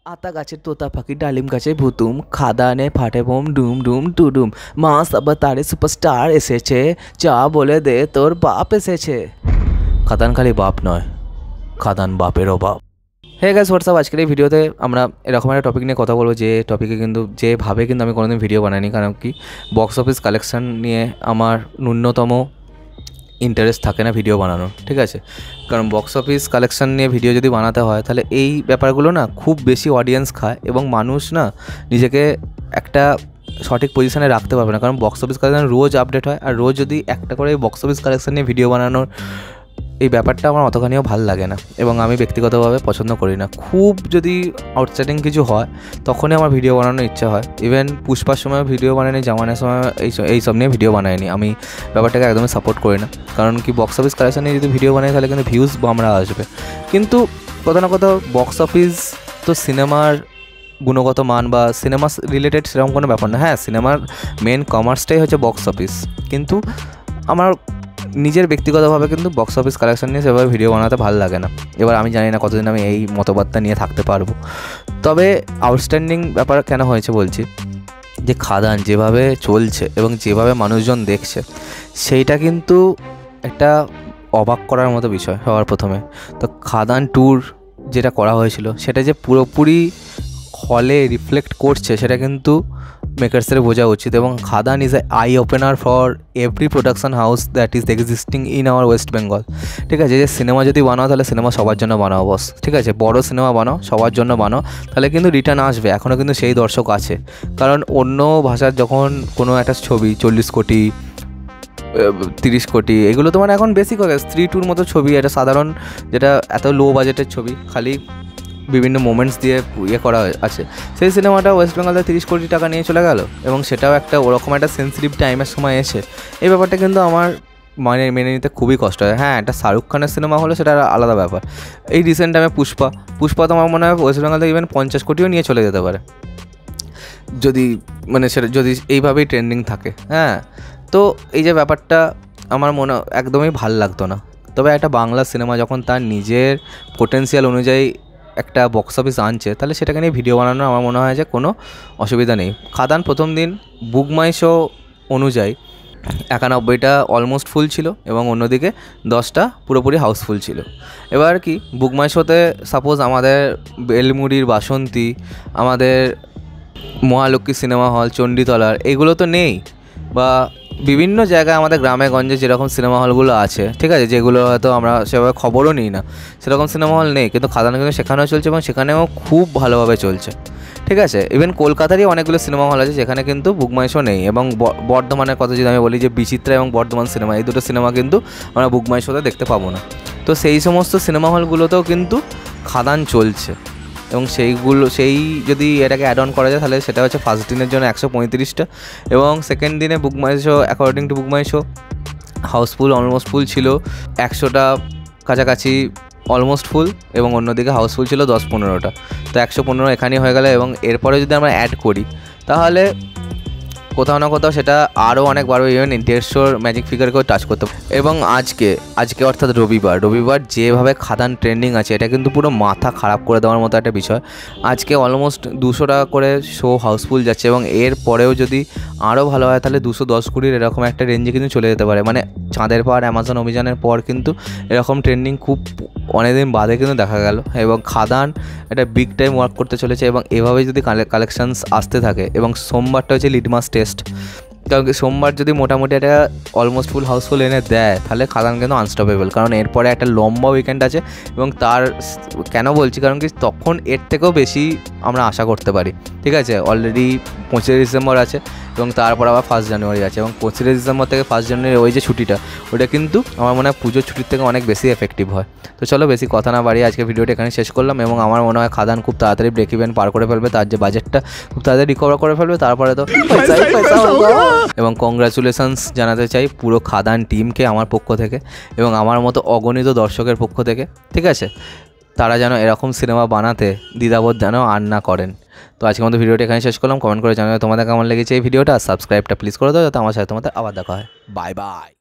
আতা গাছের তোতা পাখি ডালিম গাছে ভুতুম খাদানে ফাটে বোম ডুম ডুম টুডুম মাস অবতারে সুপারস্টার এসেছে যা বলে দে তোর বাপ এসেছে। খাদান খালি বাপ নয়, খাদান বাপেরও বাপ। হে গাইস হোয়াটসঅ্যাপ, আজকের এই ভিডিওতে আমরা এরকম একটা টপিক নিয়ে কথা বলবো যে টপিকে কিন্তু যেভাবে কিন্তু আমি কোনোদিন ভিডিও বানাইনি, কারণ কি বক্স অফিস কালেকশন নিয়ে আমার ন্যূনতম ইন্টারেস্ট থাকে না ভিডিও বানানোর, ঠিক আছে। কারণ বক্স অফিস কালেকশন নিয়ে ভিডিও যদি বানাতে হয় তাহলে এই ব্যাপারগুলো না খুব বেশি অডিয়েন্স খায় এবং মানুষ না নিজেকে একটা সঠিক পজিশানে রাখতে পারবে না, কারণ বক্স অফিস কালেকশন রোজ আপডেট হয়। আর রোজ যদি একটা করে বক্স অফিস কালেকশন নিয়ে ভিডিও বানানোর এই ব্যাপারটা আমার অতখানিও ভালো লাগে না এবং আমি ব্যক্তিগতভাবে পছন্দ করি না। খুব যদি আউটস্ট্যান্ডিং কিছু হয় তখনই আমার ভিডিও বানানোর ইচ্ছা হয়। ইভেন পুষ্পার সময় ভিডিও বানায়নি, জামানের সময় এই সব নিয়ে ভিডিও বানায়নি। আমি ব্যাপারটাকে একদমই সাপোর্ট করি না, কারণ কি বক্স অফিস কালেকশন নিয়ে যদি ভিডিও বানাই তাহলে কিন্তু ভিউজ আমরা আসবে, কিন্তু কোথাও না কোথাও বক্স অফিস তো সিনেমার গুণগত মান বা সিনেমা রিলেটেড সেরকম কোনো ব্যাপার না। হ্যাঁ, সিনেমার মেন কমার্সটাই হচ্ছে বক্স অফিস, কিন্তু আমার নিজের ব্যক্তিগতভাবে কিন্তু বক্স অফিস কালেকশন নিয়ে সেভাবে ভিডিও বানাতে ভালো লাগে না। এবার আমি জানি না কতদিন আমি এই মতবাদটা নিয়ে থাকতে পারবো। তবে আউটস্ট্যান্ডিং ব্যাপার কেন হয়েছে বলছি, যে খাদান যেভাবে চলছে এবং যেভাবে মানুষজন দেখছে সেইটা কিন্তু একটা অবাক করার মতো বিষয়। সবার প্রথমে তো খাদান ট্যুর যেটা করা হয়েছিল সেটা যে পুরোপুরি হলে রিফ্লেক্ট করছে সেটা কিন্তু মেকার্সের বোঝা উচিত। এবং Khadaan is a eye opener for every production house that is existing in our West Bengal, ঠিক আছে। যে সিনেমা যদি বানাও তাহলে সিনেমা সবার জন্য বানাও বস, ঠিক আছে। বড় সিনেমা বানাও, সবার জন্য বানাও, তাহলে কিন্তু রিটার্ন আসবে। এখনও কিন্তু সেই দর্শক আছে, কারণ অন্য ভাষার যখন কোনো একটা ছবি 40 কোটি 30 কোটি এগুলো তো মানে এখন বেসিক হয়ে গেছে। 3-2 মতো ছবি, একটা সাধারণ যেটা এত লো বাজেটের ছবি, খালি বিভিন্ন মোমেন্টস দিয়ে করা আছে, সেই সিনেমাটা ওয়েস্ট বেঙ্গলে 30 কোটি টাকা নিয়ে চলে গেল এবং সেটাও একটা ওরকম একটা সেন্সিটিভ টাইমের সময় এসে। এই ব্যাপারটা কিন্তু আমার মেনে নিতে খুবই কষ্ট হয়। হ্যাঁ, একটা শাহরুখ খানের সিনেমা হলো সেটা আলাদা ব্যাপার। এই রিসেন্ট টাইমে পুষ্পা তো আমার মনে হয় ওয়েস্ট বেঙ্গল থেকে ইভেন 50 কোটিও নিয়ে চলে যেতে পারে, যদি মানে সেটা যদি এইভাবেই ট্রেন্ডিং থাকে। হ্যাঁ, তো এই যে ব্যাপারটা আমার মনে একদমই ভাল লাগতো না। তবে একটা বাংলা সিনেমা যখন তার নিজের পোটেন্সিয়াল অনুযায়ী একটা বক্স অফিস আনছে তাহলে সেটাকে নিয়ে ভিডিও বানানোর আমার মনে হয় যে কোনো অসুবিধা নেই। খাদান প্রথম দিন বুক মাই শো অনুযায়ী 91টা অলমোস্ট ফুল ছিল এবং অন্যদিকে 10টা পুরোপুরি হাউসফুল ছিল। এবার কি বুক মাই শোতে সাপোজ আমাদের বেলমুড়ির বাসন্তী, আমাদের মহালক্ষ্মী সিনেমা হল, চণ্ডীতলার এগুলো তো নেই, বা বিভিন্ন জায়গায় আমাদের গ্রামে গঞ্জে যেরকম সিনেমা হলগুলো আছে, ঠিক আছে, যেগুলো হয়তো আমরা সেভাবে খবরও নিই না, সেরকম সিনেমা হল নেই, কিন্তু খাদান কিন্তু সেখানেও চলছে এবং সেখানেও খুব ভালোভাবে চলছে, ঠিক আছে। ইভেন কলকাতারই অনেকগুলো সিনেমা হল আছে যেখানে কিন্তু বুক মাই শো নেই। এবং বর্ধমানের কথা যদি আমি বলি, যে বিচিত্রা এবং বর্ধমান সিনেমা, এই দুটো সিনেমা কিন্তু আমরা বুক মাই শোতে দেখতে পাবো না। তো সেই সমস্ত সিনেমা হলগুলোতেও কিন্তু খাদান চলছে এবং সেই যদি এটাকে অ্যাড অন করা যায় তাহলে সেটা হচ্ছে ফার্স্ট দিনের জন্য 135টা এবং সেকেন্ড দিনে Book My Show according to Book My Show house full almost full ছিল 100টা কাছাকাছি অলমোস্ট ফুল, এবং অন্যদিকে হাউসফুল ছিল 10-15টা। তো 115 এখানেই হয়ে গেল এবং এরপরে যদি আমরা অ্যাড করি তাহলে কোথাও না কোথাও সেটা আরও অনেক বাড়বে, ইভেন 150 ম্যাজিক ফিগারকেও টাচ করতে। এবং আজকে অর্থাৎ রবিবার যেভাবে খাদান ট্রেন্ডিং আছে এটা কিন্তু পুরো মাথা খারাপ করে দেওয়ার মতো একটা বিষয়। আজকে অলমোস্ট 200 টাকা করে শো হাউসফুল যাচ্ছে এবং এর পরেও যদি আরও ভালো হয় তাহলে 210 কোটির এরকম একটা রেঞ্জে কিন্তু চলে যেতে পারে। মানে চাঁদের পাহাড় অ্যামাজন অভিযানের পর কিন্তু এরকম ট্রেন্ডিং খুব অনেকদিন বাদে কিন্তু দেখা গেল এবং খাদান একটা বিগ টাইম ওয়ার্ক করতে চলেছে। এবং এভাবে যদি কালেকশানস আসতে থাকে, এবং সোমবারটা হচ্ছে লিটমাস টেস্ট, কারণ সোমবার যদি মোটামুটি একটা অলমোস্ট ফুল হাউসফুল এনে দেয় তাহলে খাদান কিন্তু আনস্টপেবল, কারণ এরপরে একটা লম্বা উইকেন্ড আছে। এবং তার কেন বলছি, কারণ কি তখন এর থেকেও বেশি আমরা আশা করতে পারি, ঠিক আছে। অলরেডি 25 ডিসেম্বর আছে এবং তারপর আবার 1 জানুয়ারি আছে, এবং 25 ডিসেম্বর থেকে 1 জানুয়ারি ওই যে ছুটিটা, ওটা কিন্তু আমার মনে হয় পুজোর ছুটির থেকে অনেক বেশি এফেক্টিভ হয়। তো চলো বেশি কথা না বাড়িয়ে আজকে ভিডিওটা এখানে শেষ করলাম। এবং আমার মনে হয় খাদান খুব তাড়াতাড়ি ব্রেক ইভেন পার করে ফেলবে, তার যে বাজেটটা খুব তাড়াতাড়ি রিকভার করে ফেলবে, তারপরে তো পয়সা হোগা। এবং কংগ্রাচুলেশনস জানাতে চাই পুরো খাদান টিমকে আমার পক্ষ থেকে এবং আমার মতো অগণিত দর্শকের পক্ষ থেকে, ঠিক আছে। তারা যেন এরকম সিনেমা বানাতে দ্বিধাবোধ যেন আর না করেন। তো আজকের মতো ভিডিওটা এখানে শেষ করলাম। কমেন্ট করে জানাবে তোমাদের কেমন লেগেছে এই ভিডিওটা, সাবস্ক্রাইবটা প্লিজ করে দাও যাতে আমার সাথে তোমাদের আবার দেখা হয়। Bye bye.